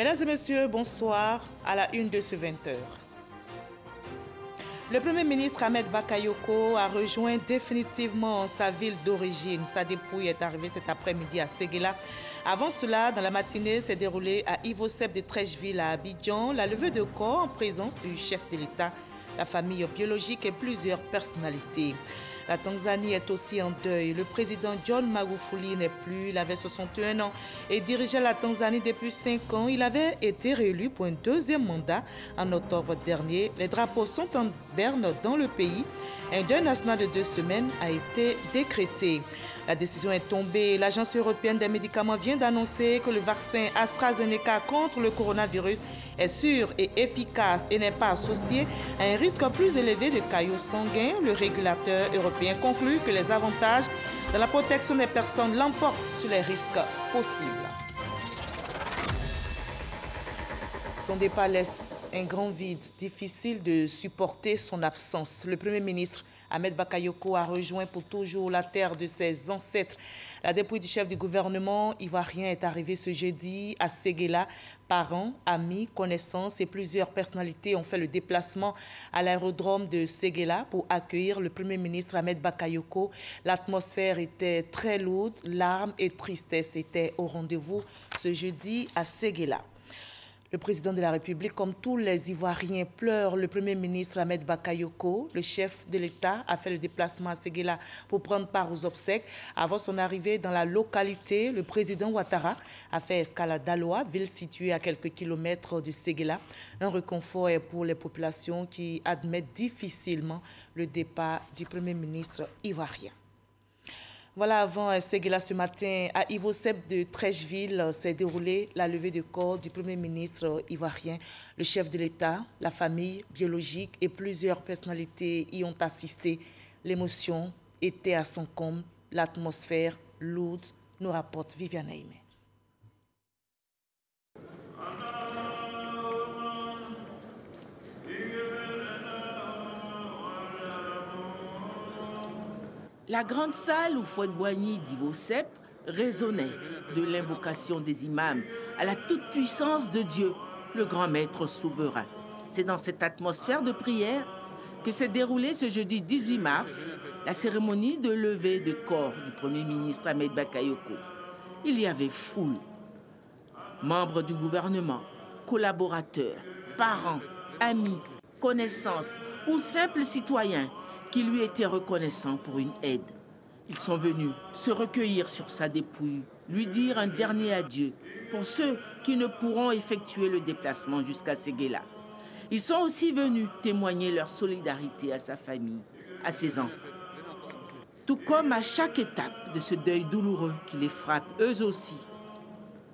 Mesdames et messieurs, bonsoir à la une de ce 20h. Le Premier ministre Ahmed Bakayoko a rejoint définitivement sa ville d'origine. Sa dépouille est arrivée cet après-midi à Séguéla. Avant cela, dans la matinée, s'est déroulée à Ivosep de Trècheville à Abidjan la levée de corps en présence du chef de l'État, la famille biologique et plusieurs personnalités. La Tanzanie est aussi en deuil. Le président John Magufuli n'est plus. Il avait 61 ans et dirigeait la Tanzanie depuis 5 ans. Il avait été réélu pour un deuxième mandat en octobre dernier. Les drapeaux sont en berne dans le pays. Un deuil national de 2 semaines a été décrété. La décision est tombée. L'Agence européenne des médicaments vient d'annoncer que le vaccin AstraZeneca contre le coronavirus est sûr et efficace et n'est pas associé à un risque plus élevé de caillots sanguins. Le régulateur européen conclut que les avantages de la protection des personnes l'emportent sur les risques possibles. Son départ laisse un grand vide, difficile de supporter son absence. Le Premier ministre Ahmed Bakayoko a rejoint pour toujours la terre de ses ancêtres. La dépouille du chef du gouvernement ivoirien est arrivée ce jeudi à Séguéla. Parents, amis, connaissances et plusieurs personnalités ont fait le déplacement à l'aérodrome de Séguéla pour accueillir le Premier ministre Ahmed Bakayoko. L'atmosphère était très lourde, larmes et tristesse étaient au rendez-vous ce jeudi à Séguéla. Le président de la République, comme tous les Ivoiriens, pleure. Le Premier ministre Ahmed Bakayoko, le chef de l'État, a fait le déplacement à Séguéla pour prendre part aux obsèques. Avant son arrivée dans la localité, le président Ouattara a fait escale à Daloa, ville située à quelques kilomètres de Séguéla. Un réconfort est pour les populations qui admettent difficilement le départ du Premier ministre ivoirien. Voilà, avant Séguéla ce matin, à Ivosep de Trècheville, s'est déroulée la levée de corps du Premier ministre ivoirien. Le chef de l'État, la famille biologique et plusieurs personnalités y ont assisté. L'émotion était à son comble, l'atmosphère lourde, nous rapporte Viviane Aimé. La grande salle où Fouette-Boigny d'Ivosep résonnait de l'invocation des imams à la toute-puissance de Dieu, le grand maître souverain. C'est dans cette atmosphère de prière que s'est déroulée ce jeudi 18 mars la cérémonie de levée de corps du Premier ministre Ahmed Bakayoko. Il y avait foule, membres du gouvernement, collaborateurs, parents, amis, connaissances ou simples citoyens qui lui étaient reconnaissants pour une aide. Ils sont venus se recueillir sur sa dépouille, lui dire un dernier adieu pour ceux qui ne pourront effectuer le déplacement jusqu'à Séguéla. Ils sont aussi venus témoigner leur solidarité à sa famille, à ses enfants. Tout comme à chaque étape de ce deuil douloureux qui les frappe eux aussi.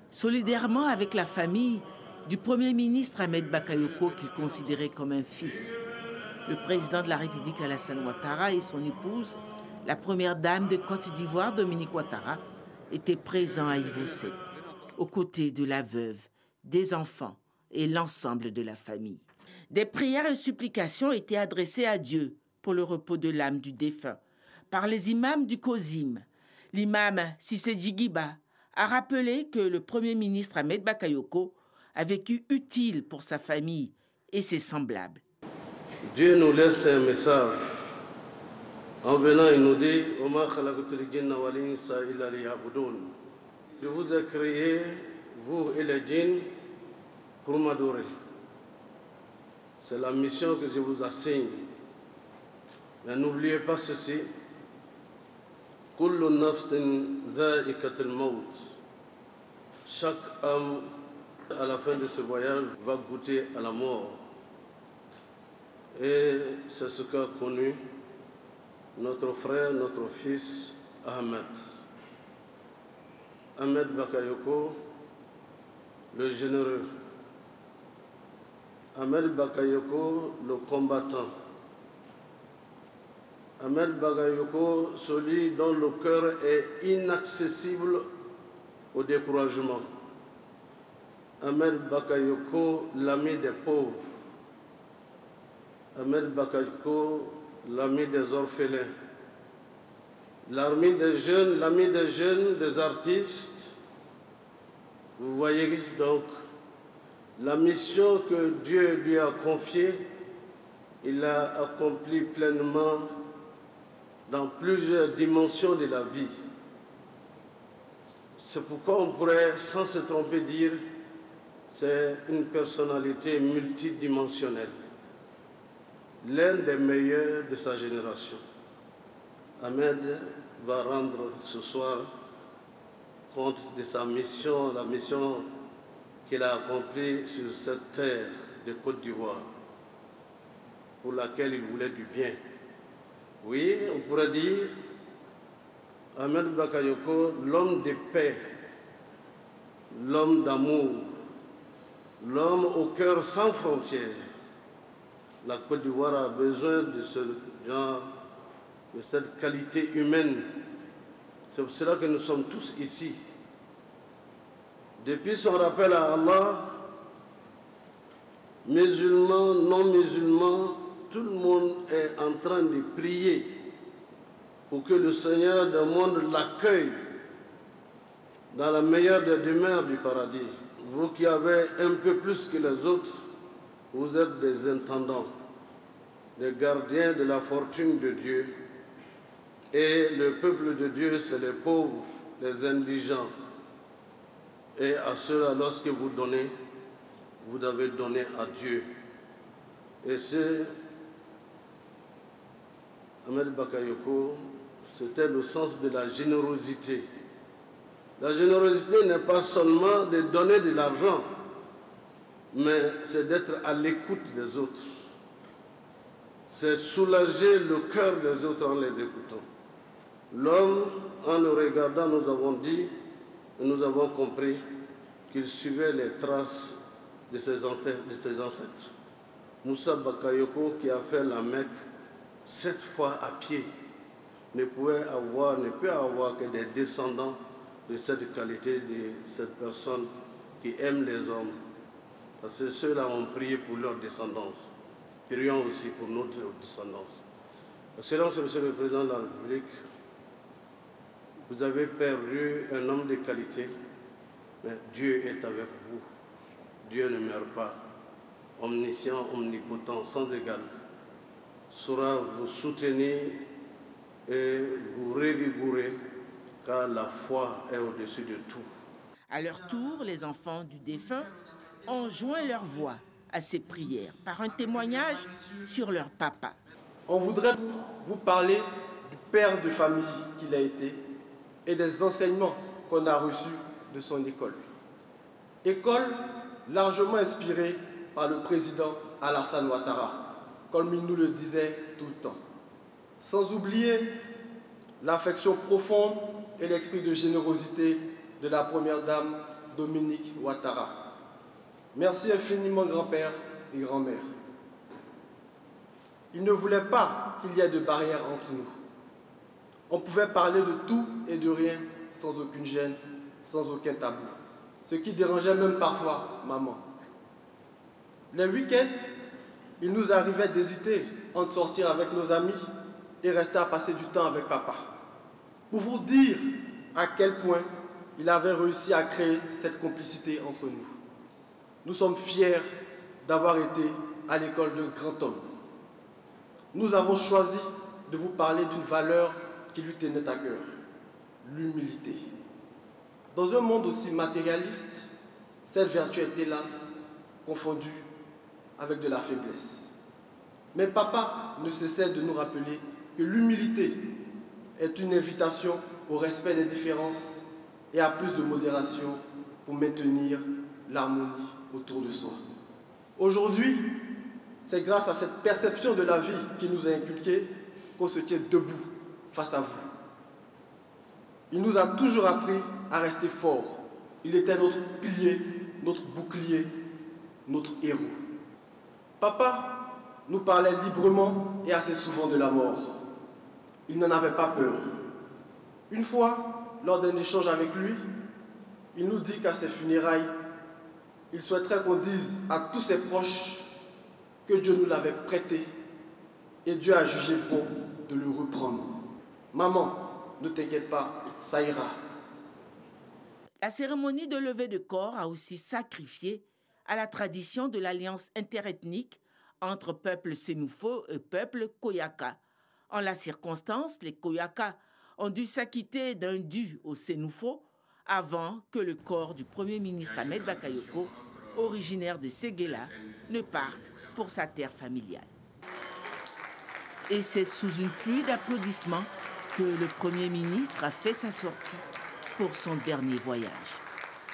Solidairement avec la famille du Premier ministre Ahmed Bakayoko qu'ils considéraient comme un fils. Le président de la République Alassane Ouattara et son épouse, la première dame de Côte d'Ivoire Dominique Ouattara, étaient présents à Ivosep, aux côtés de la veuve, des enfants et l'ensemble de la famille. Des prières et supplications étaient adressées à Dieu pour le repos de l'âme du défunt par les imams du COSIM. L'imam Cissé Djigiba a rappelé que le Premier ministre Ahmed Bakayoko a vécu utile pour sa famille et ses semblables. Dieu nous laisse un message. En venant, il nous dit je vous ai créé, vous et les djinns, pour m'adorer. C'est la mission que je vous assigne. Mais n'oubliez pas ceci. Kullu nafsin za'iqatul maut. Chaque âme, à la fin de ce voyage, va goûter à la mort. Et c'est ce qu'a connu notre frère, notre fils Ahmed. Ahmed Bakayoko, le généreux. Ahmed Bakayoko, le combattant. Ahmed Bakayoko, celui dont le cœur est inaccessible au découragement. Ahmed Bakayoko, l'ami des pauvres. Ahmed Bakayoko, l'ami des orphelins. L'ami des jeunes, des artistes. Vous voyez donc La mission que Dieu lui a confiée, il l'a accomplie pleinement dans plusieurs dimensions de la vie. C'est pourquoi on pourrait, sans se tromper, dire c'est une personnalité multidimensionnelle, l'un des meilleurs de sa génération. Ahmed va rendre ce soir compte de sa mission, la mission qu'il a accomplie sur cette terre de Côte d'Ivoire, pour laquelle il voulait du bien. Oui, on pourrait dire Ahmed Bakayoko, l'homme de paix, l'homme d'amour, l'homme au cœur sans frontières. La Côte d'Ivoire a besoin de ce genre, de cette qualité humaine. C'est pour cela que nous sommes tous ici. Depuis son rappel à Allah, musulmans, non-musulmans, tout le monde est en train de prier pour que le Seigneur du monde l'accueille dans la meilleure des demeures du paradis. Vous qui avez un peu plus que les autres, vous êtes des intendants, des gardiens de la fortune de Dieu. Et le peuple de Dieu, c'est les pauvres, les indigents. Et à ceux-là, lorsque vous donnez, vous devez donner à Dieu. Et c'est Ahmed Bakayoko, c'était le sens de la générosité. La générosité n'est pas seulement de donner de l'argent, mais c'est d'être à l'écoute des autres. C'est soulager le cœur des autres en les écoutant. L'homme, en le regardant, nous avons dit, nous avons compris qu'il suivait les traces de ses ancêtres. Moussa Bakayoko, qui a fait la Mecque 7 fois à pied, ne peut avoir que des descendants de cette qualité, de cette personne qui aime les hommes. Parce que ceux-là ont prié pour leur descendance. Prions aussi pour notre descendance. Excellence, Monsieur le Président de la République, vous avez perdu un homme de qualité, mais Dieu est avec vous. Dieu ne meurt pas. Omniscient, omnipotent, sans égal, saura vous soutenir et vous revigorer, car la foi est au-dessus de tout. À leur tour, les enfants du défunt ont joint leur voix à ces prières par un témoignage sur leur papa. On voudrait vous parler du père de famille qu'il a été et des enseignements qu'on a reçus de son école. École largement inspirée par le président Alassane Ouattara, comme il nous le disait tout le temps. Sans oublier l'affection profonde et l'esprit de générosité de la première dame Dominique Ouattara. Merci infiniment grand-père et grand-mère. Il ne voulait pas qu'il y ait de barrière entre nous. On pouvait parler de tout et de rien sans aucune gêne, sans aucun tabou. Ce qui dérangeait même parfois maman. Les week-ends, il nous arrivait d'hésiter entre sortir avec nos amis et rester à passer du temps avec papa. Pour vous dire à quel point il avait réussi à créer cette complicité entre nous. Nous sommes fiers d'avoir été à l'école d'un grand homme. Nous avons choisi de vous parler d'une valeur qui lui tenait à cœur, l'humilité. Dans un monde aussi matérialiste, cette vertu est hélas confondue avec de la faiblesse. Mais papa ne cessait de nous rappeler que l'humilité est une invitation au respect des différences et à plus de modération pour maintenir l'harmonie autour de soi. Aujourd'hui, c'est grâce à cette perception de la vie qui nous a inculquée qu'on se tient debout face à vous. Il nous a toujours appris à rester forts. Il était notre pilier, notre bouclier, notre héros. Papa nous parlait librement et assez souvent de la mort. Il n'en avait pas peur. Une fois, lors d'un échange avec lui, il nous dit qu'à ses funérailles, il souhaiterait qu'on dise à tous ses proches que Dieu nous l'avait prêté et Dieu a jugé bon de le reprendre. Maman, ne t'inquiète pas, ça ira. La cérémonie de levée de corps a aussi sacrifié à la tradition de l'alliance interethnique entre peuple Sénoufo et peuple Koyaka. En la circonstance, les Koyaka ont dû s'acquitter d'un dû aux Sénoufo avant que le corps du Premier ministre Ahmed Bakayoko, originaire de Séguéla, ne parte pour sa terre familiale. Et c'est sous une pluie d'applaudissements que le Premier ministre a fait sa sortie pour son dernier voyage.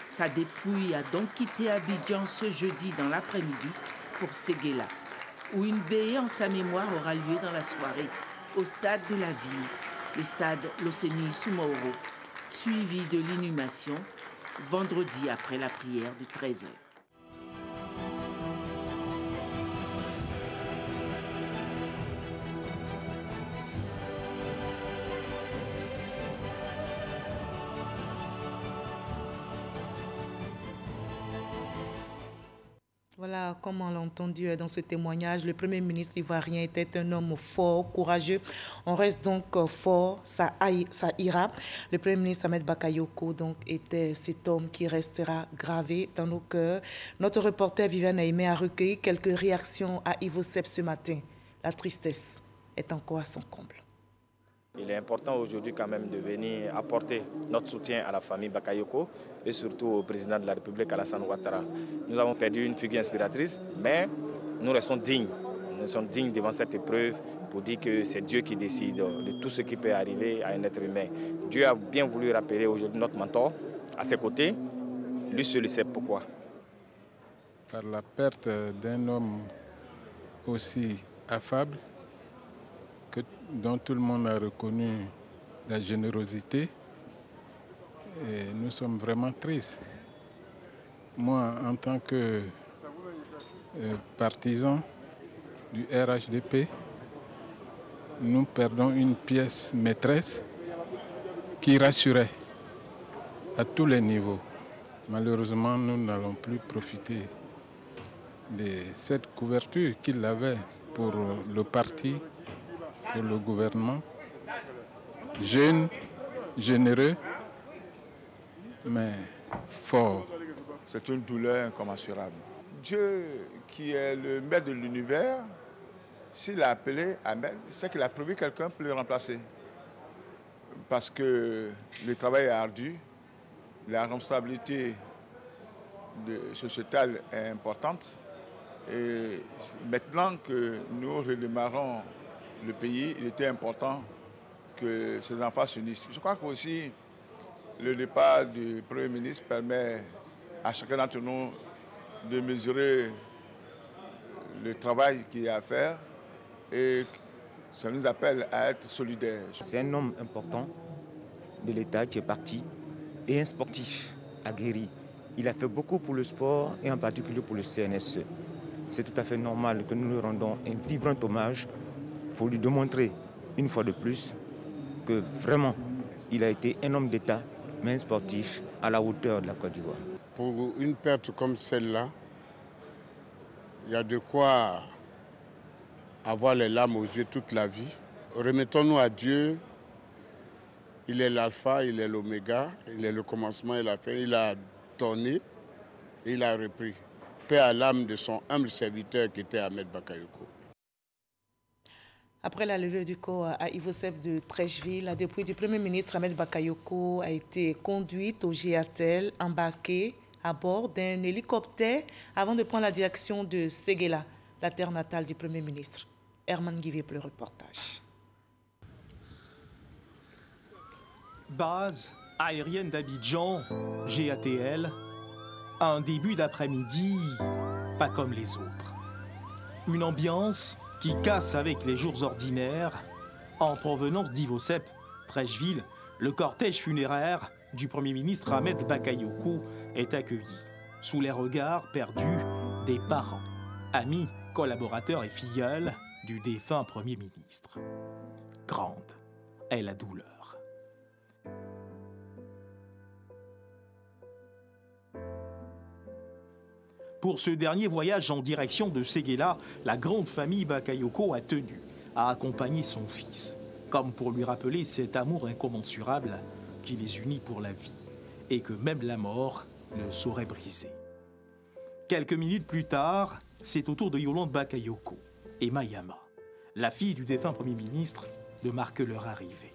Sa dépouille a donc quitté Abidjan ce jeudi dans l'après-midi pour Séguéla, où une veillée en sa mémoire aura lieu dans la soirée au stade de la ville, le stade Loseni Soumaoro, suivi de l'inhumation vendredi après la prière de 13h. Voilà, comme on l'a entendu dans ce témoignage, le Premier ministre ivoirien était un homme fort, courageux. On reste donc fort, ça ira. Le Premier ministre Ahmed Bakayoko donc, était cet homme qui restera gravé dans nos cœurs. Notre reporter Viviane Aimé a recueilli quelques réactions à Ivosep ce matin. La tristesse est encore à son comble. Il est important aujourd'hui quand même de venir apporter notre soutien à la famille Bakayoko et surtout au président de la République Alassane Ouattara. Nous avons perdu une figure inspiratrice, mais nous restons dignes. Nous sommes dignes devant cette épreuve pour dire que c'est Dieu qui décide de tout ce qui peut arriver à un être humain. Dieu a bien voulu rappeler aujourd'hui notre mentor à ses côtés. Lui seul sait pourquoi. Par la perte d'un homme aussi affable, dont tout le monde a reconnu la générosité, et nous sommes vraiment tristes. Moi, en tant que partisan du RHDP, nous perdons une pièce maîtresse qui rassurait à tous les niveaux. Malheureusement, nous n'allons plus profiter de cette couverture qu'il avait pour le parti, pour le gouvernement, jeune, généreux, mais fort. C'est une douleur incommensurable. Dieu, qui est le maître de l'univers, s'il a appelé Ahmed, c'est qu'il a prévu quelqu'un pour le remplacer. Parce que le travail est ardu, la responsabilité sociétale est importante. Et maintenant que nous redémarrons le pays, il était important que ces enfants s'unissent. Je crois qu'aussi le départ du Premier ministre permet à chacun d'entre nous de mesurer le travail qu'il y a à faire et ça nous appelle à être solidaires. C'est un homme important de l'État qui est parti et un sportif aguerri. Il a fait beaucoup pour le sport et en particulier pour le CNSE. C'est tout à fait normal que nous lui rendons un vibrant hommage pour lui démontrer une fois de plus que vraiment il a été un homme d'État, mais un sportif à la hauteur de la Côte d'Ivoire. Pour une perte comme celle-là, il y a de quoi avoir les larmes aux yeux toute la vie. Remettons-nous à Dieu. Il est l'alpha, il est l'oméga, il est le commencement et la fin. Il a donné et il a repris. Paix à l'âme de son humble serviteur qui était Ahmed Bakayoko. Après la levée du corps à Ivosep de Treichville, la dépouille du Premier ministre Ahmed Bakayoko a été conduite au GATL, embarquée à bord d'un hélicoptère avant de prendre la direction de Séguéla, la terre natale du Premier ministre. Herman Guivier pour le reportage. Base aérienne d'Abidjan, GATL, un début d'après-midi pas comme les autres. Une ambiance qui casse avec les jours ordinaires. En provenance d'Ivosep, Treichville, le cortège funéraire du Premier ministre Ahmed Bakayoko est accueilli sous les regards perdus des parents, amis, collaborateurs et filleuls du défunt Premier ministre. Grande est la douleur. Pour ce dernier voyage en direction de Séguéla, la grande famille Bakayoko a tenu à accompagner son fils, comme pour lui rappeler cet amour incommensurable qui les unit pour la vie et que même la mort ne saurait briser. Quelques minutes plus tard, c'est au tour de Yolande Bakayoko et Mayama, la fille du défunt Premier ministre, de marquer leur arrivée.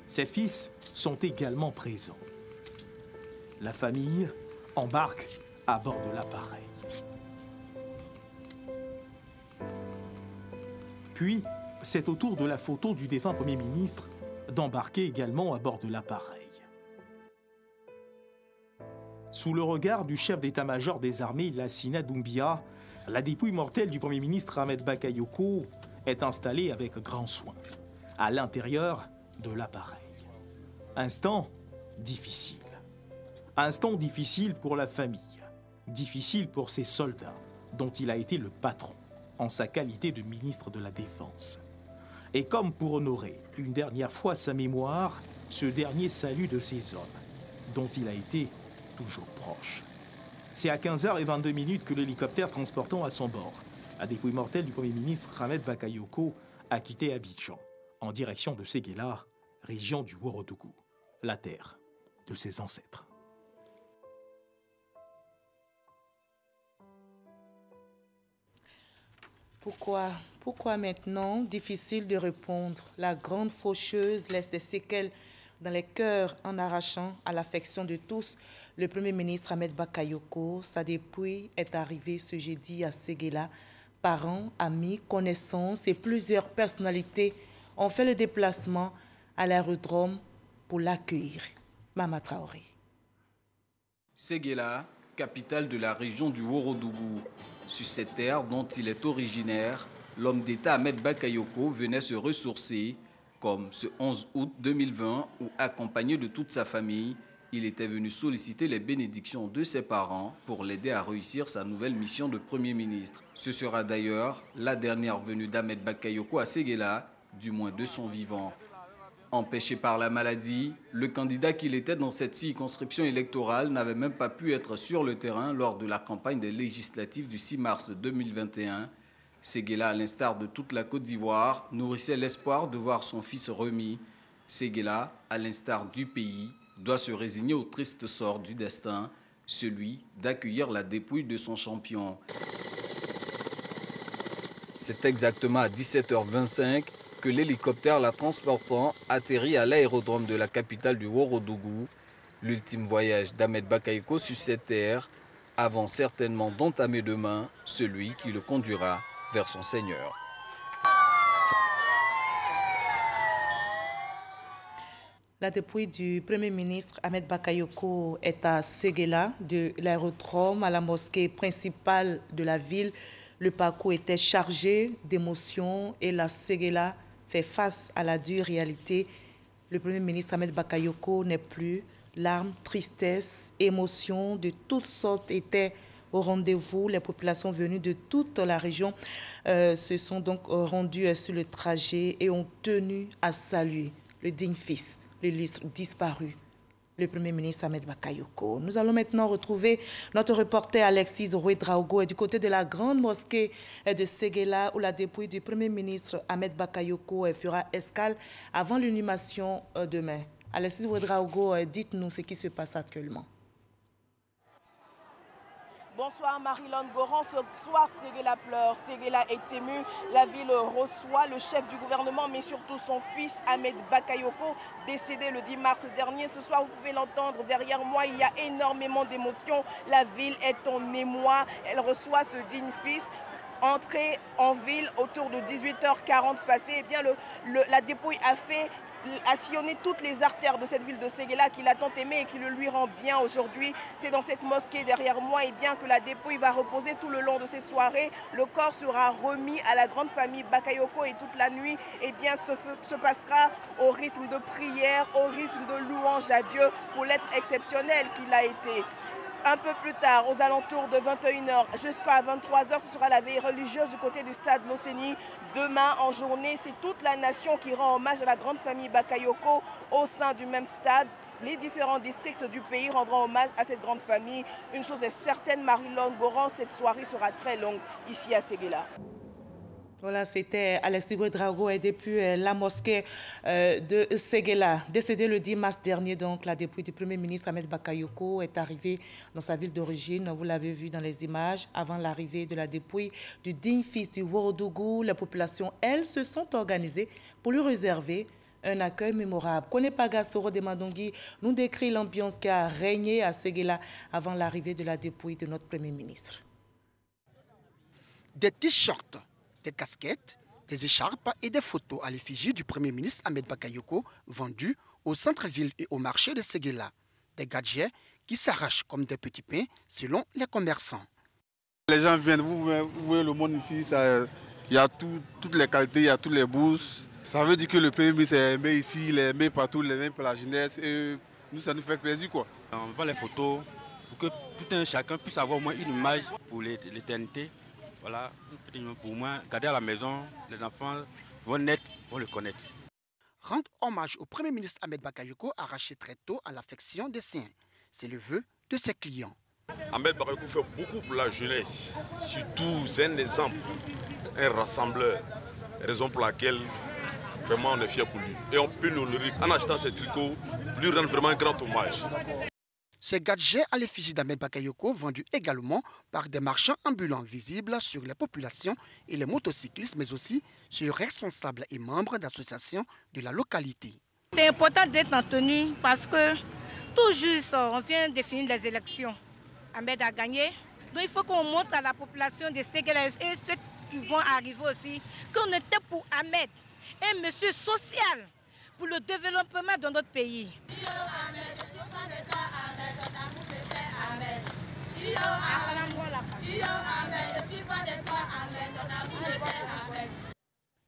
Ses fils sont également présents. La famille embarque à bord de l'appareil. Puis, c'est au tour de la photo du défunt Premier ministre d'embarquer également à bord de l'appareil. Sous le regard du chef d'état-major des armées, Lassina Doumbia, la dépouille mortelle du Premier ministre Ahmed Bakayoko est installée avec grand soin à l'intérieur de l'appareil. Instant difficile. Instant difficile pour la famille, difficile pour ses soldats, dont il a été le patron en sa qualité de ministre de la Défense. Et comme pour honorer une dernière fois sa mémoire, ce dernier salut de ces hommes, dont il a été toujours proche. C'est à 15h22 que l'hélicoptère transportant à son bord la dépouille mortelle du Premier ministre Ahmed Bakayoko a quitté Abidjan, en direction de Séguéla, région du Ourodougou, la terre de ses ancêtres. Pourquoi maintenant? Difficile de répondre. La grande faucheuse laisse des séquelles dans les cœurs en arrachant à l'affection de tous. Le Premier ministre Ahmed Bakayoko, sa dépouille est arrivée ce jeudi à Séguéla. Parents, amis, connaissances et plusieurs personnalités ont fait le déplacement à l'aérodrome pour l'accueillir. Mama Traoré. Séguéla, capitale de la région du Ourodougou. Sur cette terre dont il est originaire, l'homme d'État Ahmed Bakayoko venait se ressourcer, comme ce 11 août 2020 où, accompagné de toute sa famille, il était venu solliciter les bénédictions de ses parents pour l'aider à réussir sa nouvelle mission de Premier ministre. Ce sera d'ailleurs la dernière venue d'Ahmed Bakayoko à Séguéla, du moins de son vivant. Empêché par la maladie, le candidat qu'il était dans cette circonscription électorale n'avait même pas pu être sur le terrain lors de la campagne des législatives du 6 mars 2021. Séguéla, à l'instar de toute la Côte d'Ivoire, nourrissait l'espoir de voir son fils remis. Séguéla, à l'instar du pays, doit se résigner au triste sort du destin, celui d'accueillir la dépouille de son champion. C'est exactement à 17h25 que l'hélicoptère la transportant atterrit à l'aérodrome de la capitale du Ourodougou, l'ultime voyage d'Ahmed Bakayoko sur cette terre, avant certainement d'entamer demain celui qui le conduira vers son Seigneur. La dépouille du Premier ministre Ahmed Bakayoko est à Séguéla, de l'aérodrome à la mosquée principale de la ville. Le parcours était chargé d'émotions et la Séguéla fait face à la dure réalité. Le Premier ministre Ahmed Bakayoko n'est plus. Larmes, tristesse, émotions de toutes sortes étaient au rendez-vous. Les populations venues de toute la région se sont donc rendues sur le trajet et ont tenu à saluer le digne fils, l'illustre disparu, le Premier ministre Ahmed Bakayoko. Nous allons maintenant retrouver notre reporter Alexis Ouedraogo du côté de la grande mosquée de Séguéla où la dépouille du Premier ministre Ahmed Bakayoko fera escale avant l'inhumation demain. Alexis Ouedraogo, dites-nous ce qui se passe actuellement. Bonsoir Marie-Laure Goran. Ce soir, Séguéla pleure, Séguéla est émue. La ville reçoit le chef du gouvernement, mais surtout son fils Ahmed Bakayoko, décédé le 10 mars dernier. Ce soir, vous pouvez l'entendre derrière moi, il y a énormément d'émotions. La ville est en émoi. Elle reçoit ce digne fils. Entrée en ville autour de 18h40 passé, eh bien la dépouille a sillonné toutes les artères de cette ville de Séguéla qu'il a tant aimé et qui le lui rend bien aujourd'hui. C'est dans cette mosquée derrière moi et bien que la dépouille va reposer tout le long de cette soirée. Le corps sera remis à la grande famille Bakayoko et toute la nuit, et bien se passera au rythme de prière, au rythme de louange à Dieu pour l'être exceptionnel qu'il a été. Un peu plus tard, aux alentours de 21h jusqu'à 23h, ce sera la veille religieuse du côté du stade Mosséni. Demain, en journée, c'est toute la nation qui rend hommage à la grande famille Bakayoko au sein du même stade. Les différents districts du pays rendront hommage à cette grande famille. Une chose est certaine, Marie-Laure Goran, cette soirée sera très longue ici à Séguéla. Voilà, c'était Alexis Ouedraogo et depuis la mosquée de Séguéla. Décédé le 10 mars dernier, donc la dépouille du Premier ministre Ahmed Bakayoko est arrivée dans sa ville d'origine. Vous l'avez vu dans les images. Avant l'arrivée de la dépouille du digne fils du Ouorodougou, la population, elles, se sont organisées pour lui réserver un accueil mémorable. Konepaga Soro de Mandongui nous décrit l'ambiance qui a régné à Séguéla avant l'arrivée de la dépouille de notre Premier ministre. Des t-shirts, des casquettes, des écharpes et des photos à l'effigie du Premier ministre Ahmed Bakayoko vendus au centre-ville et au marché de Séguéla. Des gadgets qui s'arrachent comme des petits pains selon les commerçants. Les gens viennent, vous voyez le monde ici, il y a toutes les qualités, il y a toutes les bourses. Ça veut dire que le Premier ministre est aimé ici, il est aimé partout, il est aimé par la jeunesse et nous, ça nous fait plaisir, quoi. On voit les photos pour que tout un chacun puisse avoir au moins une image pour l'éternité. Voilà, pour moi, garder à la maison, les enfants vont naître, vont le connaître. Rendre hommage au Premier ministre Ahmed Bakayoko arraché très tôt à l'affection des siens. C'est le vœu de ses clients. Ahmed Bakayoko fait beaucoup pour la jeunesse. Surtout, c'est un exemple, un rassembleur. Raison pour laquelle vraiment on est fiers pour lui. Et on peut l'honorer en achetant ses tricots, lui rendre vraiment un grand hommage. Ces gadgets à l'effigie d'Ahmed Bakayoko vendus également par des marchands ambulants visibles sur les populations et les motocyclistes, mais aussi sur responsables et membres d'associations de la localité. C'est important d'être en tenue parce que tout juste on vient de finir les élections. Ahmed a gagné. Donc il faut qu'on montre à la population de Séguéla et ceux qui vont arriver aussi qu'on était pour Ahmed, un monsieur social pour le développement de notre pays.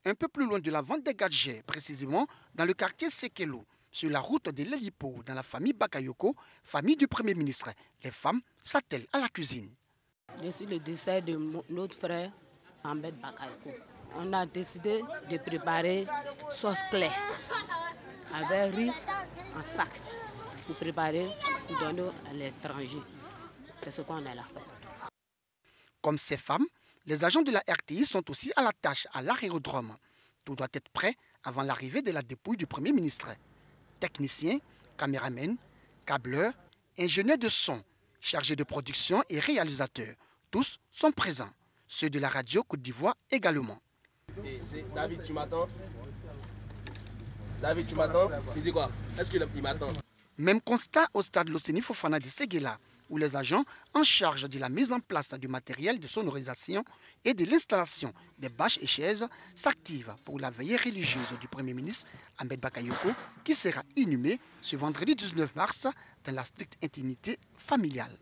Un peu plus loin de la vente des gadgets, précisément dans le quartier Sekelo, sur la route de l'Elipo, dans la famille Bakayoko, famille du Premier ministre, les femmes s'attellent à la cuisine. Je suis le décès de notre frère Ahmed Bakayoko. On a décidé de préparer sauce claire avec riz en sac pour préparer, pour donner à l'étranger. C'est ce qu'on a là. Comme ces femmes, les agents de la RTI sont aussi à la tâche à l'aérodrome. Tout doit être prêt avant l'arrivée de la dépouille du Premier ministre. Techniciens, caméramens, câbleurs, ingénieurs de son, chargés de production et réalisateurs, tous sont présents. Ceux de la radio Côte d'Ivoire également. David, tu m'attends? David, tu m'attends? Il dit quoi? Est-ce qu'il m'attend? Même constat au stade Loseni Fofana de Séguéla, où les agents en charge de la mise en place du matériel de sonorisation et de l'installation des bâches et chaises s'activent pour la veillée religieuse du Premier ministre Ahmed Bakayoko, qui sera inhumé ce vendredi 19 mars dans la stricte intimité familiale.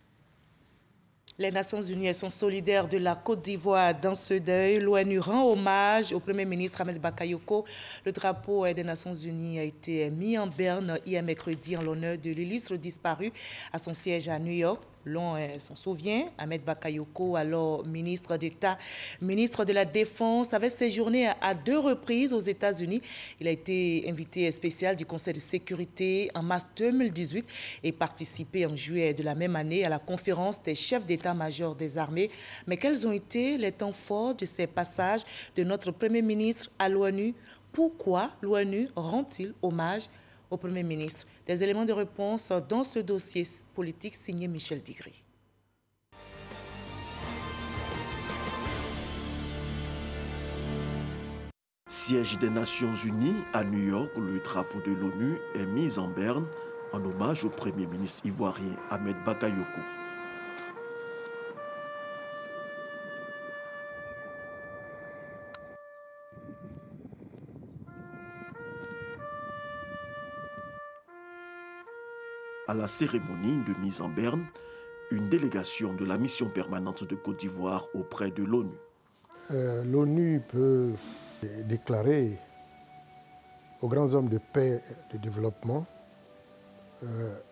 Les Nations Unies sont solidaires de la Côte d'Ivoire dans ce deuil. L'ONU rend hommage au Premier ministre Ahmed Bakayoko. Le drapeau des Nations Unies a été mis en berne hier mercredi en l'honneur de l'illustre disparu à son siège à New York. L'on s'en souvient, Ahmed Bakayoko, alors ministre d'État, ministre de la Défense, avait séjourné à 2 reprises aux États-Unis. Il a été invité spécial du Conseil de sécurité en mars 2018 et participé en juillet de la même année à la conférence des chefs d'état-major des armées. Mais quels ont été les temps forts de ces passages de notre Premier ministre à l'ONU? Pourquoi l'ONU rend-il hommage au Premier ministre? Des éléments de réponse dans ce dossier politique signé Michel Digri. Siège des Nations Unies à New York, le drapeau de l'ONU est mis en berne en hommage au Premier ministre ivoirien Ahmed Bakayoko. À la cérémonie de mise en berne, une délégation de la mission permanente de Côte d'Ivoire auprès de l'ONU. L'ONU peut déclarer aux grands hommes de paix et de développement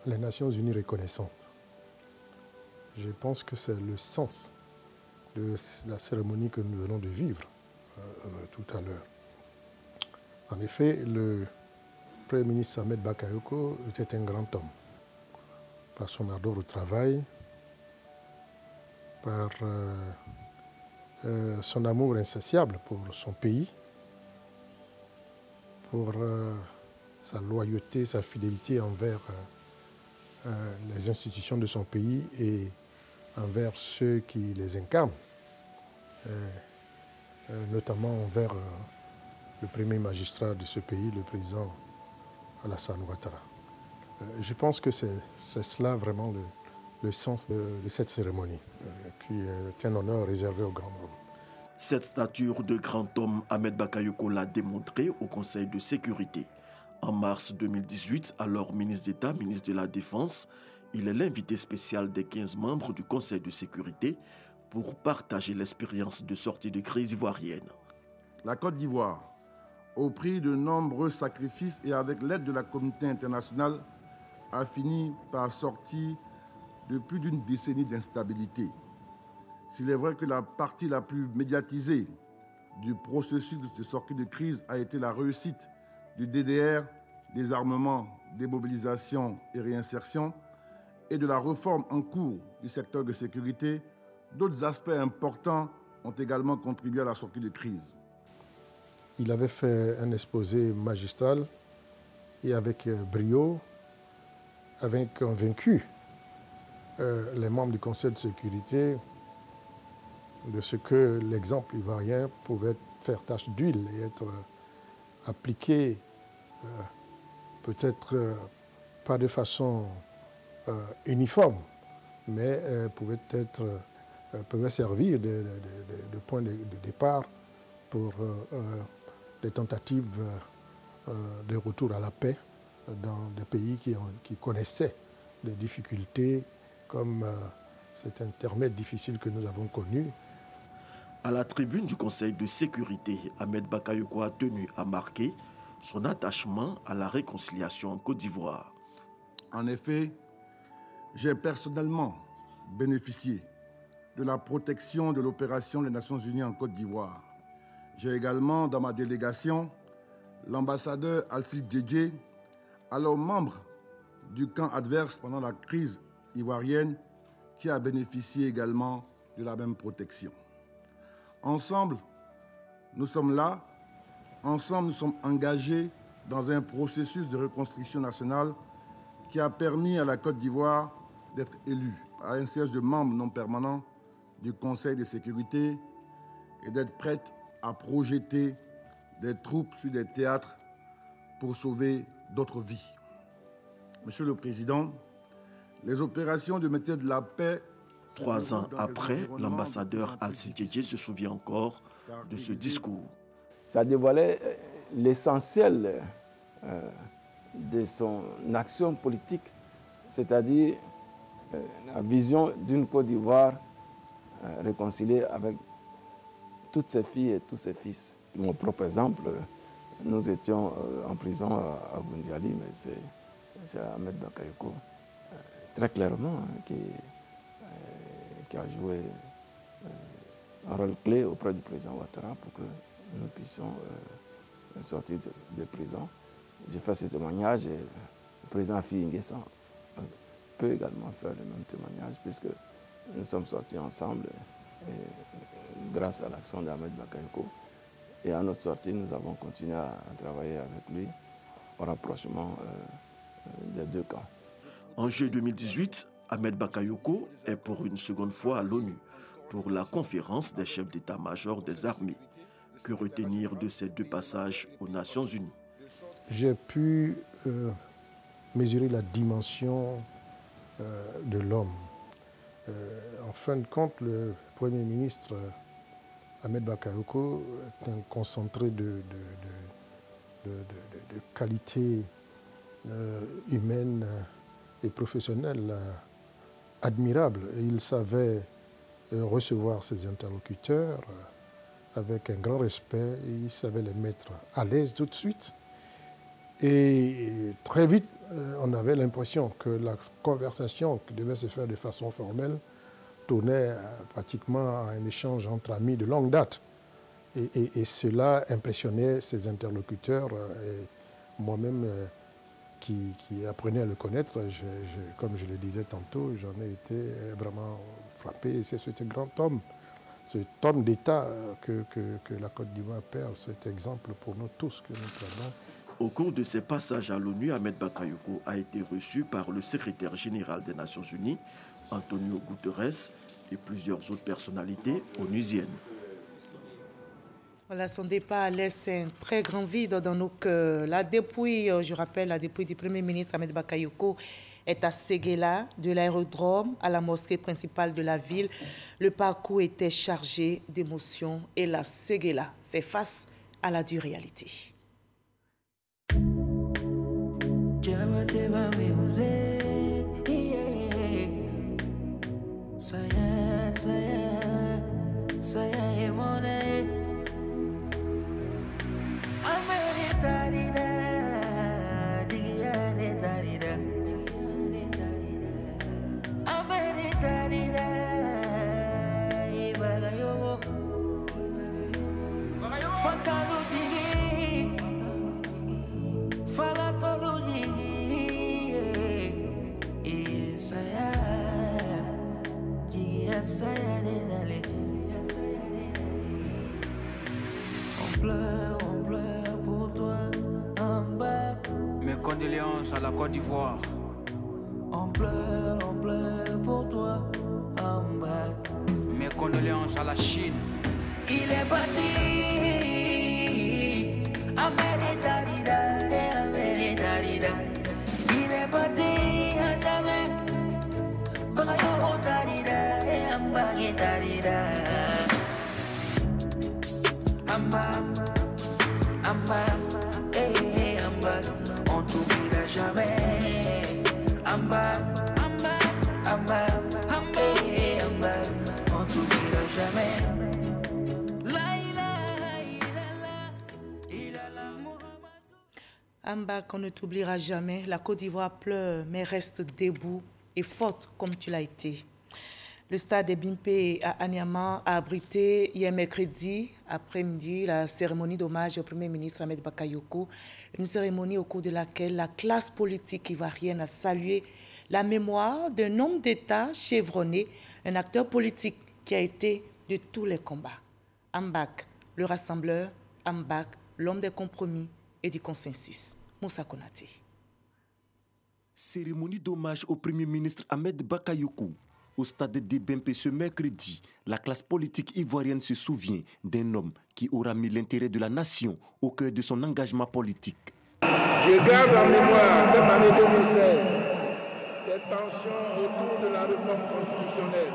les Nations Unies reconnaissantes. Je pense que c'est le sens de la cérémonie que nous venons de vivre tout à l'heure. En effet, le Premier ministre Ahmed Bakayoko était un grand homme. Par son ardeur au travail, par son amour insatiable pour son pays, pour sa loyauté, sa fidélité envers les institutions de son pays et envers ceux qui les incarnent, notamment envers le premier magistrat de ce pays, le président Alassane Ouattara. Je pense que c'est cela vraiment le sens de cette cérémonie, qui est un honneur réservé aux grands hommes. Cette stature de grand homme, Ahmed Bakayoko l'a démontré au Conseil de sécurité. En mars 2018, alors ministre d'État, ministre de la Défense, il est l'invité spécial des 15 membres du Conseil de sécurité pour partager l'expérience de sortie de crise ivoirienne. La Côte d'Ivoire, au prix de nombreux sacrifices et avec l'aide de la communauté internationale, a fini par sortir de plus d'une décennie d'instabilité. S'il est vrai que la partie la plus médiatisée du processus de sortie de crise a été la réussite du DDR, désarmement, démobilisation et réinsertion, et de la réforme en cours du secteur de sécurité, d'autres aspects importants ont également contribué à la sortie de crise. Il avait fait un exposé magistral et avec brio, avait convaincu les membres du Conseil de sécurité de ce que l'exemple ivoirien pouvait faire tache d'huile et être appliqué peut-être pas de façon uniforme, mais pouvait servir de point de départ pour des tentatives de retour à la paix dans des pays qui connaissaient des difficultés comme cet intermède difficile que nous avons connu. À la tribune du Conseil de sécurité, Ahmed Bakayoko a tenu à marquer son attachement à la réconciliation en Côte d'Ivoire. En effet, j'ai personnellement bénéficié de la protection de l'opération des Nations Unies en Côte d'Ivoire. J'ai également dans ma délégation l'ambassadeur Alcide Djedje, alors membre du camp adverse pendant la crise ivoirienne, qui a bénéficié également de la même protection. Ensemble, nous sommes là, ensemble nous sommes engagés dans un processus de reconstruction nationale qui a permis à la Côte d'Ivoire d'être élue à un siège de membres non permanents du Conseil de sécurité et d'être prête à projeter des troupes sur des théâtres pour sauver d'autres vies. Monsieur le Président, les opérations de maintien de la paix... 3 ans après, l'ambassadeur Alcide Djedje se souvient encore de ce discours. Ça dévoilait l'essentiel de son action politique, c'est-à-dire la vision d'une Côte d'Ivoire réconciliée avec toutes ses filles et tous ses fils. Mon propre exemple, nous étions en prison à Bundiali, mais c'est Ahmed Bakayoko, très clairement, qui a joué un rôle clé auprès du président Ouattara pour que nous puissions sortir de prison. J'ai fait ce témoignage et le président Afi N'Guessan peut également faire le même témoignage puisque nous sommes sortis ensemble et grâce à l'action d'Ahmed Bakayoko. Et à notre sortie, nous avons continué à travailler avec lui au rapprochement des deux camps. En juillet 2018, Ahmed Bakayoko est pour une seconde fois à l'ONU pour la conférence des chefs d'état-major des armées. Que retenir de ces 2 passages aux Nations Unies? J'ai pu mesurer la dimension de l'homme. En fin de compte, le Premier ministre Ahmed Bakayoko est un concentré de qualités humaines et professionnelles admirables. Et il savait recevoir ses interlocuteurs avec un grand respect, et il savait les mettre à l'aise tout de suite. Et très vite, on avait l'impression que la conversation qui devait se faire de façon formelle tournait pratiquement à un échange entre amis de longue date. Et cela impressionnait ses interlocuteurs. Et moi-même, qui apprenais à le connaître, comme je le disais tantôt, j'en ai été vraiment frappé. Et c'est ce grand homme cet homme d'État que la Côte d'Ivoire perd, cet exemple pour nous tous que nous perdons. Au cours de ses passages à l'ONU, Ahmed Bakayoko a été reçu par le secrétaire général des Nations Unies, Antonio Guterres, et plusieurs autres personnalités onusiennes. Voilà, son départ laisse un très grand vide dans nos cœurs. La dépouille, je rappelle, la dépouille du Premier ministre Ahmed Bakayoko est à Séguéla, de l'aérodrome à la mosquée principale de la ville. Le parcours était chargé d'émotions et la Séguéla fait face à la dure réalité. On pleure pour toi, Ambak. Mes condoléances à la Côte d'Ivoire. On pleure pour toi, Ambak. Mes condoléances à la Chine. Il est parti, il est parti à jamais. On t'oubliera jamais. On t'oubliera jamais. Ambak, on ne t'oubliera jamais. La Côte d'Ivoire pleure, mais reste debout et forte comme tu l'as été. Le stade de Bimpe à Anyama a abrité hier mercredi après-midi la cérémonie d'hommage au Premier ministre Ahmed Bakayoko, une cérémonie au cours de laquelle la classe politique ivoirienne a salué la mémoire d'un homme d'État chevronné, un acteur politique qui a été de tous les combats. Ambak, le rassembleur, Ambak, l'homme des compromis et du consensus. Moussa Konaté. Cérémonie d'hommage au Premier ministre Ahmed Bakayoko. Au stade de Bimpe ce mercredi, la classe politique ivoirienne se souvient d'un homme qui aura mis l'intérêt de la nation au cœur de son engagement politique. Je garde en mémoire cette année 2016, cette tension autour de la réforme constitutionnelle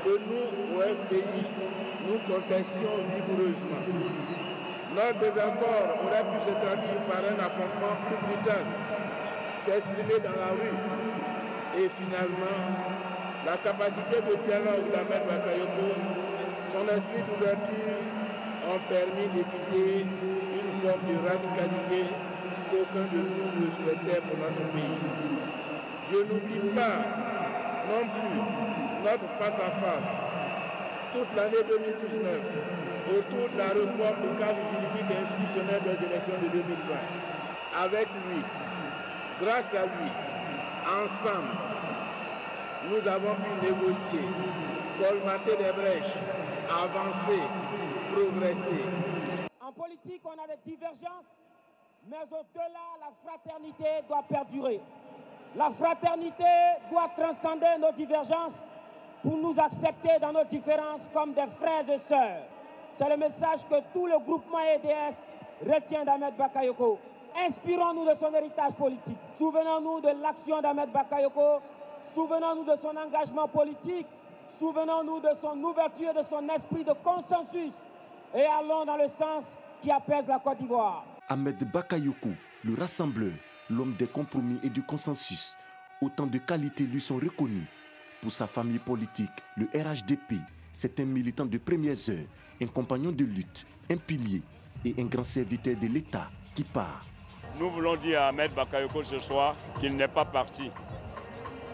que nous, au FPI, nous contestions vigoureusement. Notre désaccord aurait pu se traduire par un affrontement plus brutal, s'exprimer dans la rue et finalement la capacité de dialogue d'Ahmed Bakayoko, son esprit d'ouverture ont permis d'éviter une forme de radicalité qu'aucun de nous ne souhaitait pour notre pays. Je n'oublie pas non plus notre face-à-face toute l'année 2019 autour de la réforme du cadre juridique et institutionnel des élections de 2020. Avec lui, grâce à lui, ensemble, nous avons pu négocier, colmater des brèches, avancer, progresser. En politique, on a des divergences, mais au-delà, la fraternité doit perdurer. La fraternité doit transcender nos divergences pour nous accepter dans nos différences comme des frères et sœurs. C'est le message que tout le groupement EDS retient d'Ahmed Bakayoko. Inspirons-nous de son héritage politique. Souvenons-nous de l'action d'Ahmed Bakayoko. Souvenons-nous de son engagement politique, souvenons-nous de son ouverture, de son esprit de consensus et allons dans le sens qui apaise la Côte d'Ivoire. Ahmed Bakayoko, le rassembleur, l'homme des compromis et du consensus, autant de qualités lui sont reconnues. Pour sa famille politique, le RHDP, c'est un militant de premières heures, un compagnon de lutte, un pilier et un grand serviteur de l'État qui part. Nous voulons dire à Ahmed Bakayoko ce soir qu'il n'est pas parti.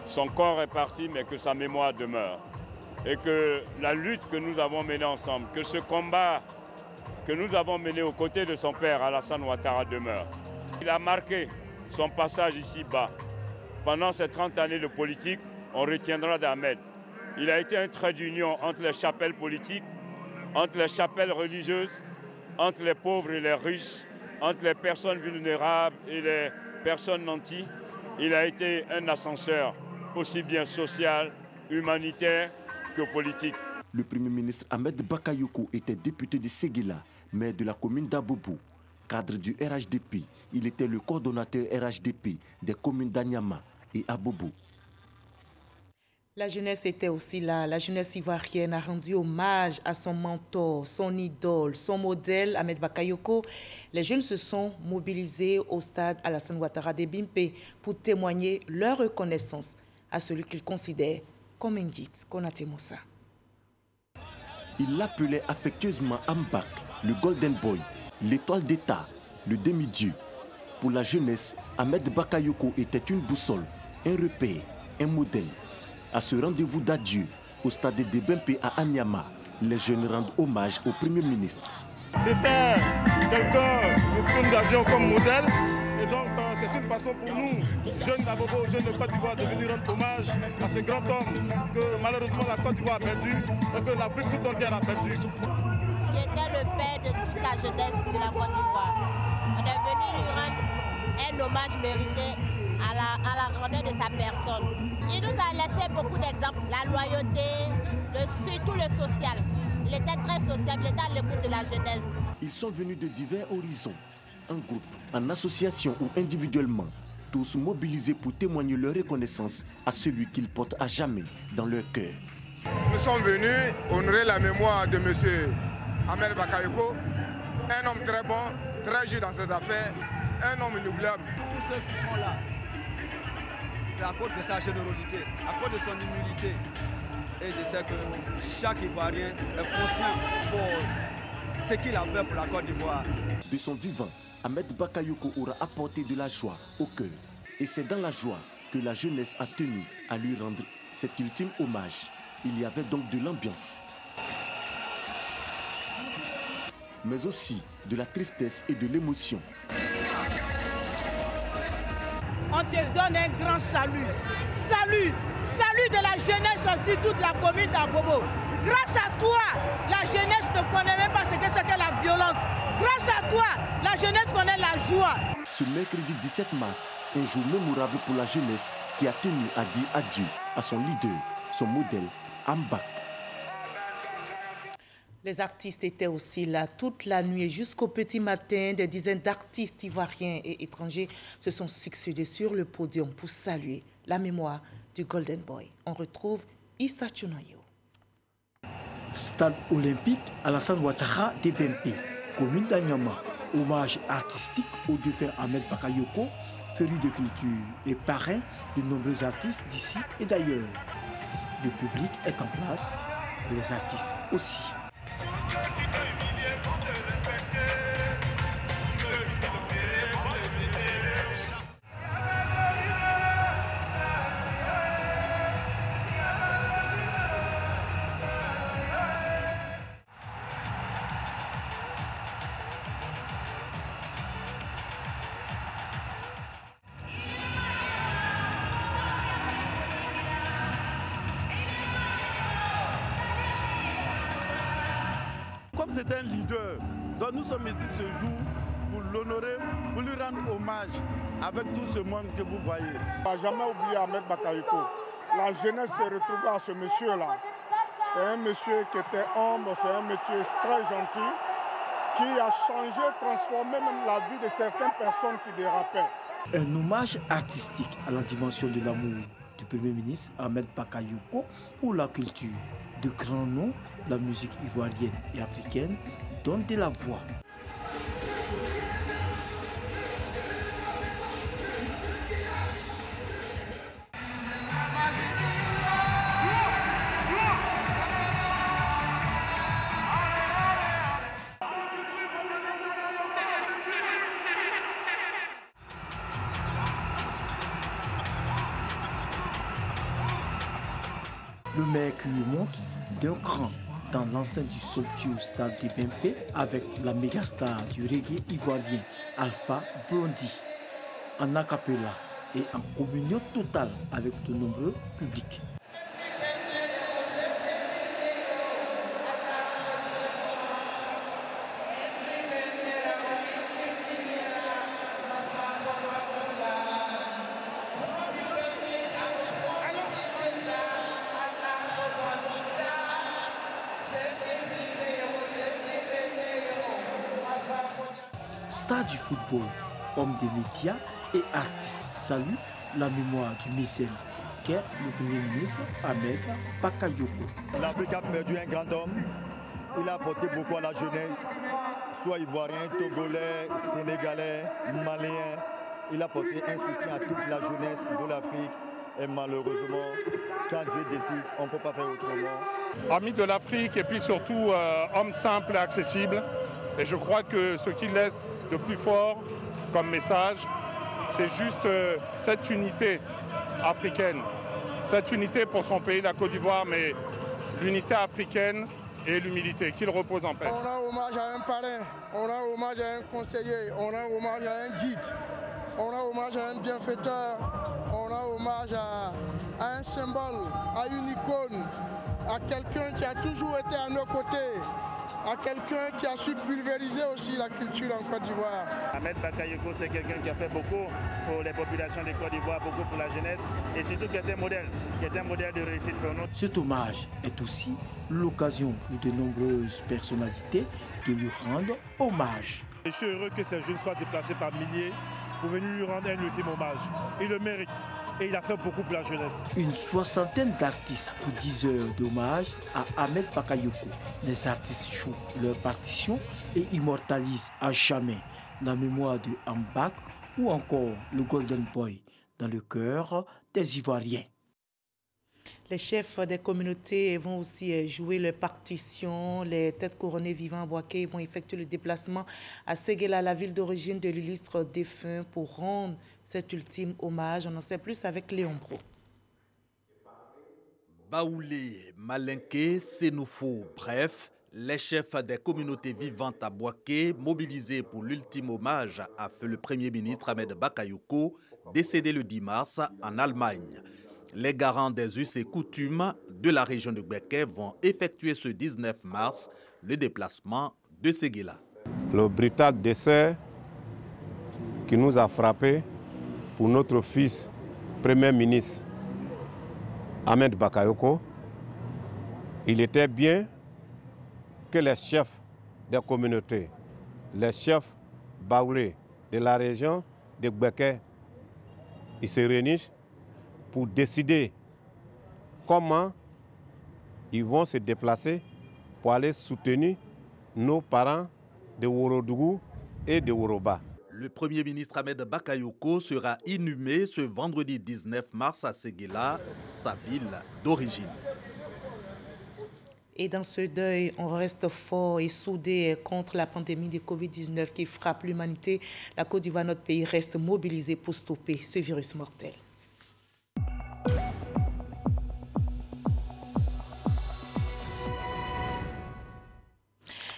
Son corps est parti, mais que sa mémoire demeure. Et que la lutte que nous avons menée ensemble, que ce combat que nous avons mené aux côtés de son père, Alassane Ouattara, demeure. Il a marqué son passage ici-bas. Pendant ces 30 années de politique, on retiendra d'Ahmed Il a été un trait d'union entre les chapelles politiques, entre les chapelles religieuses, entre les pauvres et les riches, entre les personnes vulnérables et les personnes nanties. Il a été un ascenseur aussi bien social, humanitaire que politique. Le Premier ministre Ahmed Bakayoko était député de Séguéla, maire de la commune d'Abobo. Cadre du RHDP, il était le coordonnateur RHDP des communes d'Anyama et Abobo. La jeunesse était aussi là. La jeunesse ivoirienne a rendu hommage à son mentor, son idole, son modèle, Ahmed Bakayoko. Les jeunes se sont mobilisés au stade Alassane Ouattara de Bimpe pour témoigner leur reconnaissance à celui qu'ils considèrent comme un guide, Konaté Moussa. Il l'appelait affectueusement Ambak, le Golden Boy, l'étoile d'État, le demi-dieu. Pour la jeunesse, Ahmed Bakayoko était une boussole, un repère, un modèle. À ce rendez-vous d'adieu, au stade de Bempe à Anyama, les jeunes rendent hommage au Premier ministre. C'était quelqu'un que nous avions comme modèle. Et donc, c'est une façon pour nous, jeunes d'Abobo, jeunes de Côte d'Ivoire, de venir rendre hommage à ce grand homme que malheureusement la Côte d'Ivoire a perdu et que l'Afrique tout entière a perdu. Qui était le père de toute la jeunesse de la Côte d'Ivoire. On est venu lui rendre un hommage mérité à la grandeur de sa personne. Il nous a laissé beaucoup d'exemples, la loyauté, surtout le social. Il était très sociable, il était à l'écoute de la jeunesse. Ils sont venus de divers horizons, en groupe, en association ou individuellement, tous mobilisés pour témoigner leur reconnaissance à celui qu'ils portent à jamais dans leur cœur. Nous sommes venus honorer la mémoire de M. Ahmed Bakayoko, un homme très bon, très juste dans ses affaires, un homme inoubliable. Tous ceux qui sont là, c'est à cause de sa générosité, à cause de son humilité. Et je sais que chaque Ivoirien est conscient pour ce qu'il a fait pour la Côte d'Ivoire. De son vivant, Ahmed Bakayoko aura apporté de la joie au cœur. Et c'est dans la joie que la jeunesse a tenu à lui rendre cet ultime hommage. Il y avait donc de l'ambiance, mais aussi de la tristesse et de l'émotion. On te donne un grand salut. Salut de la jeunesse sur toute la commune d'Abobo. Grâce à toi, la jeunesse ne connaît même pas ce que c'était la violence. Grâce à toi, la jeunesse connaît la joie. Ce mercredi 17 mars, un jour mémorable pour la jeunesse qui a tenu à dire adieu à son leader, son modèle, Ambak. Les artistes étaient aussi là toute la nuit jusqu'au petit matin. Des dizaines d'artistes ivoiriens et étrangers se sont succédés sur le podium pour saluer la mémoire du Golden Boy. On retrouve Issa Tchounayo. Stade olympique Alassane Ouattara de Bempe, commune d'Anyama. Hommage artistique au défunt Ahmed Bakayoko, féru de culture et parrain de nombreux artistes d'ici et d'ailleurs. Le public est en place, les artistes aussi. Comme c'est un leader, donc nous sommes ici ce jour pour l'honorer, pour lui rendre hommage avec tout ce monde que vous voyez. On n'a jamais oublié Ahmed Bakayoko. La jeunesse s'est retrouvée à ce monsieur-là. C'est un monsieur qui était humble, c'est un monsieur très gentil, qui a changé, transformé même la vie de certaines personnes qui dérapaient. Un hommage artistique à la dimension de l'amour du Premier ministre Ahmed Bakayoko pour la culture. De grands noms de la musique ivoirienne et africaine donnent de la voix. Le mercure monte d'un cran dans l'enceinte du somptueux stade de Bempe avec la mégastar du reggae ivoirien Alpha Blondy en a cappella et en communion totale avec de nombreux publics. Star du football, homme des médias et artiste salue la mémoire du mécène qu'est le Premier ministre Ahmed Bakayoko. L'Afrique a perdu un grand homme. Il a apporté beaucoup à la jeunesse, soit ivoirien, togolais, sénégalais, malien. Il a apporté un soutien à toute la jeunesse de l'Afrique. Et malheureusement, quand Dieu décide, on ne peut pas faire autrement. Ami de l'Afrique et puis surtout homme simple et accessible. Et je crois que ce qu'il laisse de plus fort comme message, c'est juste cette unité africaine. Cette unité pour son pays, la Côte d'Ivoire, mais l'unité africaine et l'humilité, qu'il repose en paix. On rend hommage à un parrain, on rend hommage à un conseiller, on rend hommage à un guide, on rend hommage à un bienfaiteur, on rend hommage à un symbole, à une icône, à quelqu'un qui a toujours été à nos côtés, à quelqu'un qui a su pulvériser aussi la culture en Côte d'Ivoire. Ahmed Bakayoko, c'est quelqu'un qui a fait beaucoup pour les populations de Côte d'Ivoire, beaucoup pour la jeunesse et surtout qui est un modèle de réussite pour nous. Cet hommage est aussi l'occasion pour de nombreuses personnalités de lui rendre hommage. Je suis heureux que ces jeunes soient déplacés par milliers pour venir lui rendre un ultime hommage. Il le mérite. Et il a fait beaucoup pour la jeunesse. Une soixantaine d'artistes pour 10 heures d'hommage à Ahmed Bakayoko. Les artistes jouent leur partition et immortalisent à jamais la mémoire de Ambak ou encore le Golden Boy dans le cœur des Ivoiriens. Les chefs des communautés vont aussi jouer leur partition. Les têtes couronnées vivant à Boaké vont effectuer le déplacement à Séguéla, la ville d'origine de l'illustre défunt, pour rendre cet ultime hommage. On en sait plus avec Léon Bro. Baoulé, Malinké, Sénoufo, bref, les chefs des communautés vivantes à Boaké, mobilisés pour l'ultime hommage à feu le Premier ministre Ahmed Bakayoko, décédé le 10 mars en Allemagne. Les garants des us et coutumes de la région de Gbeke vont effectuer ce 19 mars le déplacement de Séguéla. Le brutal décès qui nous a frappé pour notre fils Premier ministre Ahmed Bakayoko, il était bien que les chefs des communautés, les chefs baoulés de la région de Gbeke, ils se réunissent pour décider comment ils vont se déplacer pour aller soutenir nos parents de Worodougou et de Woroba. Le Premier ministre Ahmed Bakayoko sera inhumé ce vendredi 19 mars à Séguéla, sa ville d'origine. Et dans ce deuil, on reste fort et soudé contre la pandémie de Covid-19 qui frappe l'humanité. La Côte d'Ivoire, notre pays, reste mobilisé pour stopper ce virus mortel.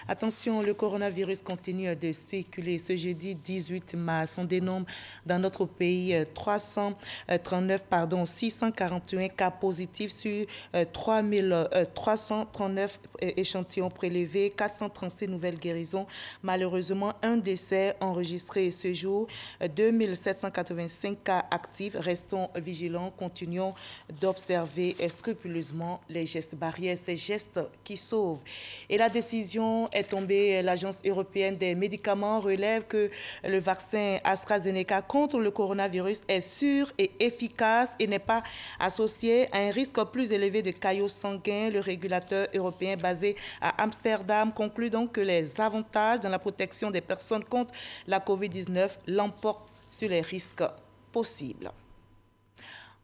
Attention, le coronavirus continue de circuler. Ce jeudi 18 mars, on dénombre dans notre pays 641 cas positifs sur 339 échantillons prélevés, 436 nouvelles guérisons. Malheureusement, un décès enregistré ce jour, 2785 cas actifs. Restons vigilants, continuons d'observer scrupuleusement les gestes barrières, ces gestes qui sauvent. Et la décision est tombée. L'Agence européenne des médicaments relève que le vaccin AstraZeneca contre le coronavirus est sûr et efficace et n'est pas associé à un risque plus élevé de caillots sanguins. Le régulateur européen basé à Amsterdam conclut donc que les avantages dans la protection des personnes contre la COVID-19 l'emportent sur les risques possibles.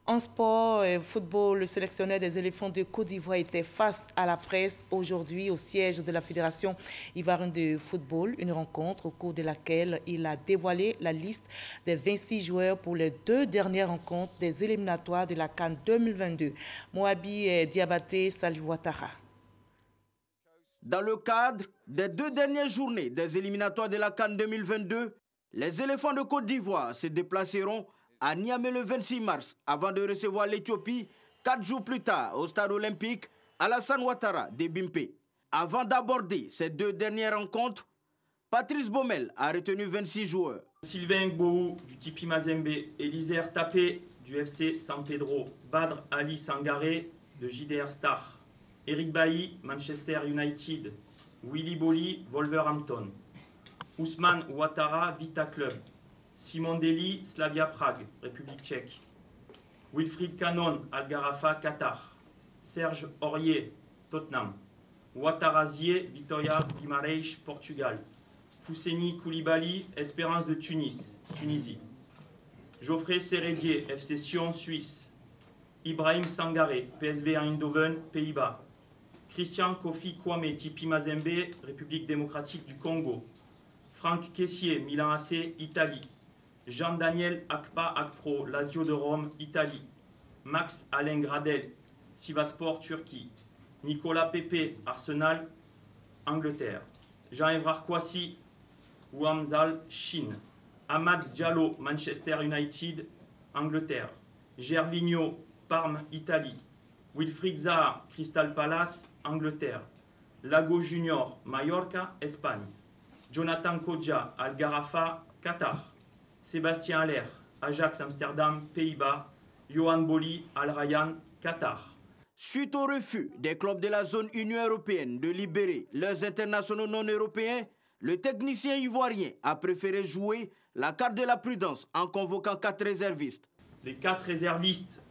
En sport et football, le sélectionneur des éléphants de Côte d'Ivoire était face à la presse aujourd'hui au siège de la Fédération ivoirienne de football. Une rencontre au cours de laquelle il a dévoilé la liste des 26 joueurs pour les 2 dernières rencontres des éliminatoires de la CAN 2022. Moabi Diabaté, Salif Ouattara. Dans le cadre des 2 dernières journées des éliminatoires de la CAN 2022, les éléphants de Côte d'Ivoire se déplaceront à Niamey le 26 mars, avant de recevoir l'Éthiopie 4 jours plus tard au stade olympique Alassane Ouattara de Bimpe. Avant d'aborder ces 2 dernières rencontres, Patrice Baumel a retenu 26 joueurs. Sylvain Gbou du Tipi Mazembe, Elisère Tapé du FC San Pedro, Badr Ali Sangaré de JDR Star, Eric Bailly, Manchester United, Willy Bolly, Wolverhampton, Ousmane Ouattara, Vita Club. Simon Deli, Slavia Prague, République tchèque. Wilfried Canon, Algarafa, Qatar. Serge Aurier, Tottenham. Ouattarazier, Vitoria Guimarães, Portugal. Fousseni Koulibaly, Espérance de Tunis, Tunisie. Geoffrey Serredier, FC Sion, Suisse. Ibrahim Sangaré, PSV Eindhoven, Pays-Bas. Christian Kofi Kwame, Tipi Mazembe, République démocratique du Congo. Franck Kessier, Milan AC, Italie. Jean-Daniel Akpa Akpro, Lazio de Rome, Italie. Max Alain Gradel, Sivasspor, Turquie. Nicolas Pepe, Arsenal, Angleterre. Jean-Évrard Kouassi, Ouamzal, Chine. Ahmad Diallo, Manchester United, Angleterre. Gervinho, Parme, Italie. Wilfried Zaha, Crystal Palace, Angleterre. Lago Junior, Mallorca, Espagne. Jonathan Kodja, Algarafa, Qatar. Sébastien Haller, Ajax Amsterdam, Pays-Bas. Johan Boli, Al Rayyan, Qatar. Suite au refus des clubs de la zone Union européenne de libérer leurs internationaux non européens, le technicien ivoirien a préféré jouer la carte de la prudence en convoquant 4 réservistes. Les 4 réservistes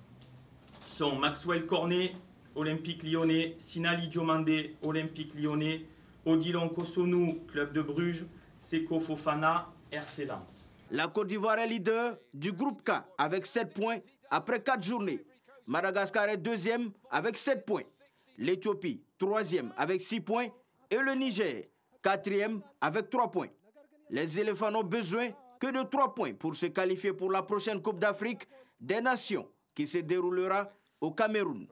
sont Maxwell Cornet, Olympique Lyonnais, Sinali Diomandé, Olympique Lyonnais, Odilon Kosonou, Club de Bruges, Seko Fofana, RC Lens. La Côte d'Ivoire est leader du groupe K avec 7 points après 4 journées. Madagascar est deuxième avec 7 points. L'Éthiopie, troisième avec 6 points. Et le Niger, quatrième avec 3 points. Les éléphants n'ont besoin que de 3 points pour se qualifier pour la prochaine Coupe d'Afrique des Nations qui se déroulera au Cameroun.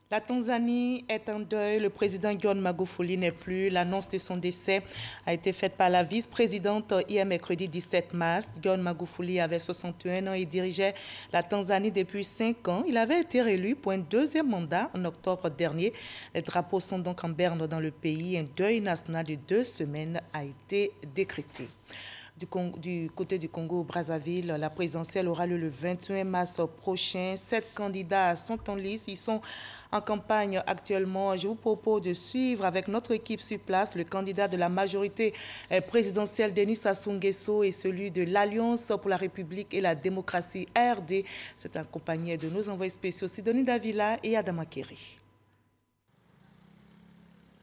La Tanzanie est en deuil. Le président John Magufuli n'est plus. L'annonce de son décès a été faite par la vice-présidente hier mercredi 17 mars. John Magufuli avait 61 ans et dirigeait la Tanzanie depuis 5 ans. Il avait été réélu pour un 2e mandat en octobre dernier. Les drapeaux sont donc en berne dans le pays. Un deuil national de 2 semaines a été décrété. Du côté du Congo-Brazzaville, la présidentielle aura lieu le 21 mars prochain. 7 candidats sont en lice. Ils sont en campagne actuellement. Je vous propose de suivre avec notre équipe sur place le candidat de la majorité présidentielle, Denis Sassou Nguesso, et celui de l'Alliance pour la République et la démocratie, ARD. C'est accompagné de nos envoyés spéciaux Sidonie Davila et Adama Keri.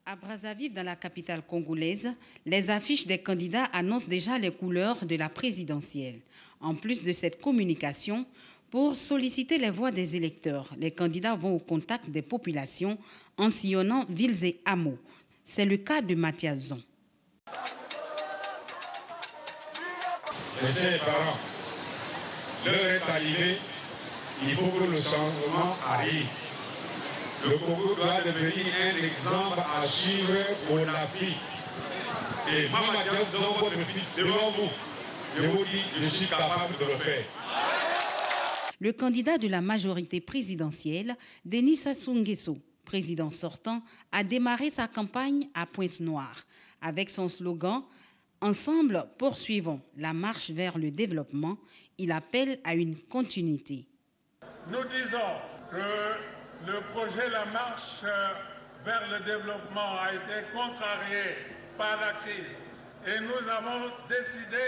À Brazzaville, dans la capitale congolaise, les affiches des candidats annoncent déjà les couleurs de la présidentielle. En plus de cette communication, pour solliciter les voix des électeurs, les candidats vont au contact des populations en sillonnant villes et hameaux. C'est le cas de Mathias Zon. Les chers parents, l'heure est arrivée, il faut que le changement arrive. Le Congo doit devenir un exemple à suivre pour l'Afrique. Et Maman Diop, votre fils, devant vous, je vous dis, je suis capable de le faire. Le candidat de la majorité présidentielle, Denis Sassou Nguesso, président sortant, a démarré sa campagne à Pointe-Noire avec son slogan « Ensemble, poursuivons la marche vers le développement ». Il appelle à une continuité. Nous disons que le projet La Marche vers le développement a été contrarié par la crise et nous avons décidé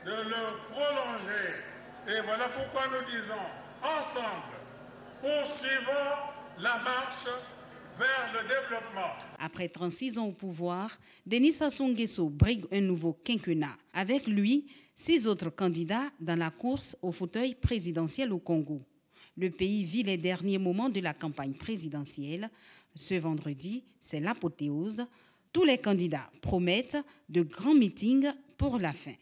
de le prolonger. Et voilà pourquoi nous disons ensemble, poursuivons la marche vers le développement. Après 36 ans au pouvoir, Denis Sassou Nguesso brigue un nouveau quinquennat. Avec lui, 6 autres candidats dans la course au fauteuil présidentiel au Congo. Le pays vit les derniers moments de la campagne présidentielle. Ce vendredi, c'est l'apothéose. Tous les candidats promettent de grands meetings pour la fin.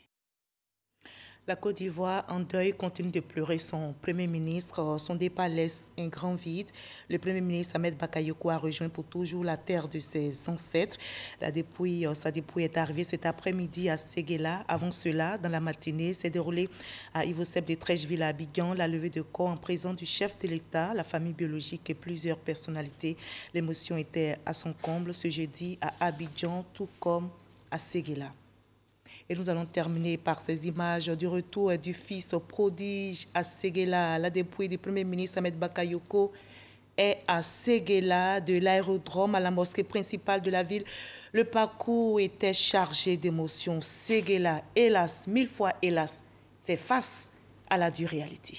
La Côte d'Ivoire, en deuil, continue de pleurer son Premier ministre. Son départ laisse un grand vide. Le Premier ministre Ahmed Bakayoko a rejoint pour toujours la terre de ses ancêtres. Sa dépouille est arrivée cet après-midi à Séguéla. Avant cela, dans la matinée, s'est déroulée à Ivosep de Trècheville à Abidjan la levée de corps en présence du chef de l'État, la famille biologique et plusieurs personnalités. L'émotion était à son comble ce jeudi à Abidjan, tout comme à Séguéla. Et nous allons terminer par ces images du retour du fils prodige à Séguéla, la dépouille du Premier ministre Ahmed Bakayoko est à Séguéla, de l'aérodrome à la mosquée principale de la ville. Le parcours était chargé d'émotions. Séguéla, hélas, 1000 fois hélas, fait face à la dure réalité.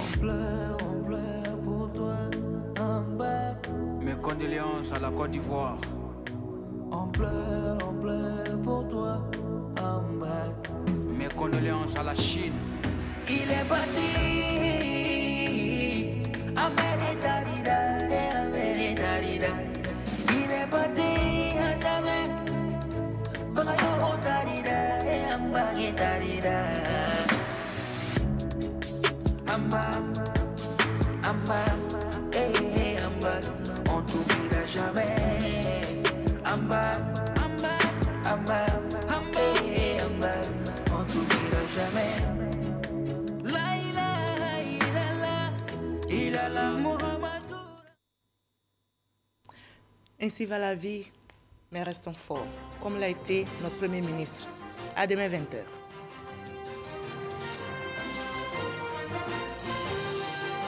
On pleure pour toi en bas. Mes condoléances à la Côte d'Ivoire. On pleure pour toi en bas. Mes condoléances à la Chine. Il est parti. Il est parti à jamais. On t'oubliera jamais. On t'oubliera jamais. La ilaha illallah Muhammadou. Ainsi va la vie, mais restons forts, comme l'a été notre Premier ministre. À demain 20h.